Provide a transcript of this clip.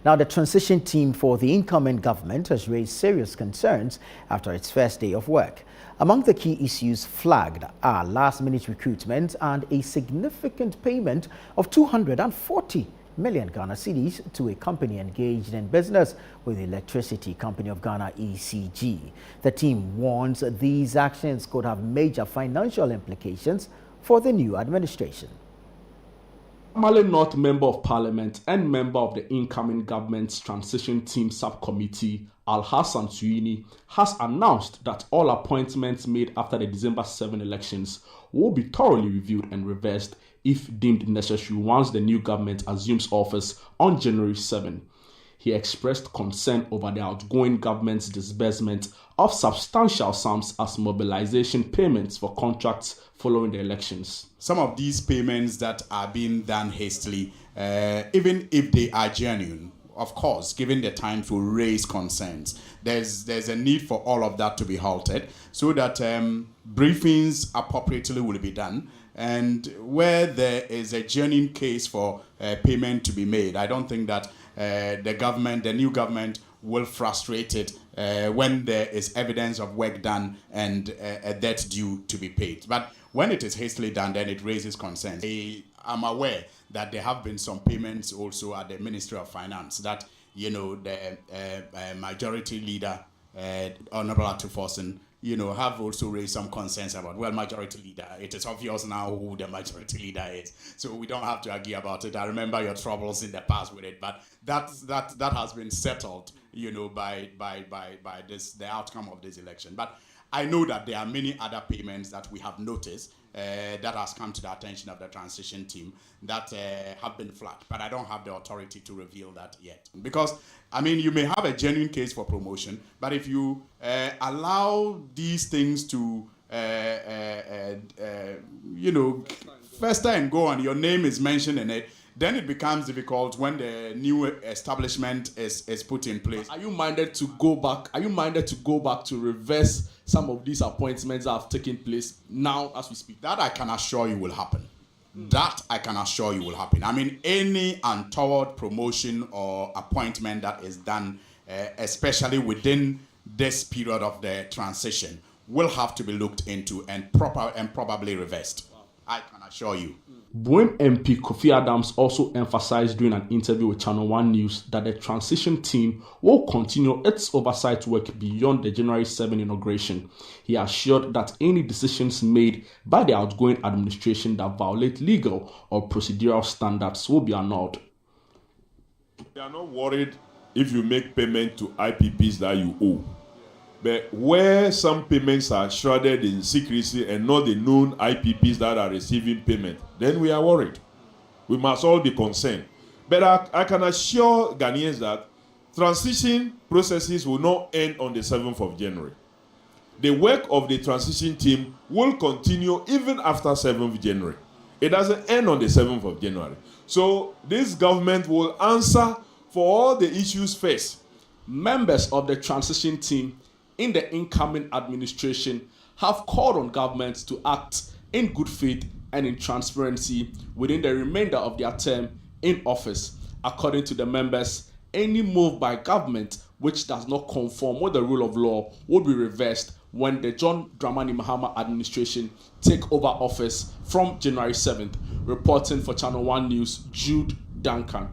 Now, the transition team for the incoming government has raised serious concerns after its first day of work. Among the key issues flagged are last-minute recruitment and a significant payment of 240 million Ghana cedis to a company engaged in business with the Electricity Company of Ghana, ECG. The team warns these actions could have major financial implications for the new administration. Formerly North Member of Parliament and member of the incoming government's transition team subcommittee, Al-Hassan Suini, has announced that all appointments made after the December 7 elections will be thoroughly reviewed and reversed if deemed necessary once the new government assumes office on January 7. He expressed concern over the outgoing government's disbursement of substantial sums as mobilization payments for contracts following the elections. Some of these payments that are being done hastily, even if they are genuine, of course, given the time to raise concerns, there's a need for all of that to be halted so that briefings appropriately will be done. And where there is a genuine case for payment to be made, I don't think that the new government will frustrate it when there is evidence of work done and a debt due to be paid. But when it is hastily done, then it raises concerns. I'm aware that there have been some payments also at the Ministry of Finance that, the majority leader, Honorable Atuforsen, have also raised some concerns about, well, majority leader. It is obvious now who the majority leader is. So we don't have to argue about it. I remember your troubles in the past with it, but that has been settled, by the outcome of this election. But I know that there are many other payments that we have noticed that has come to the attention of the transition team that have been flagged, but I don't have the authority to reveal that yet. Because, you may have a genuine case for promotion, but if you allow these things to, fester and go on, your name is mentioned in it, then it becomes difficult when the new establishment is put in place. Are you minded to go back? Are you minded to go back to reverse some of these appointments that have taken place now as we speak? That I can assure you will happen. That I can assure you will happen. Any untoward promotion or appointment that is done, especially within this period of the transition, will have to be looked into and probably reversed. Wow. I can assure you. Buem MP Kofi Adams also emphasized during an interview with ChannelOne News that the transition team will continue its oversight work beyond the January 7 inauguration. He assured that any decisions made by the outgoing administration that violate legal or procedural standards will be annulled. We are not worried if you make payment to IPPs that you owe. But where some payments are shrouded in secrecy and not the known IPPs that are receiving payment, then we are worried. We must all be concerned. But I can assure Ghanaians that transition processes will not end on the 7th of January. The work of the transition team will continue even after 7th January. It doesn't end on the 7th of January. So this government will answer for all the issues faced. Members of the transition team in the incoming administration have called on governments to act in good faith and in transparency within the remainder of their term in office. According to the members, any move by government which does not conform with the rule of law will be reversed when the John Dramani Mahama administration take over office from January 7th. Reporting for ChannelOne News, Jude Duncan.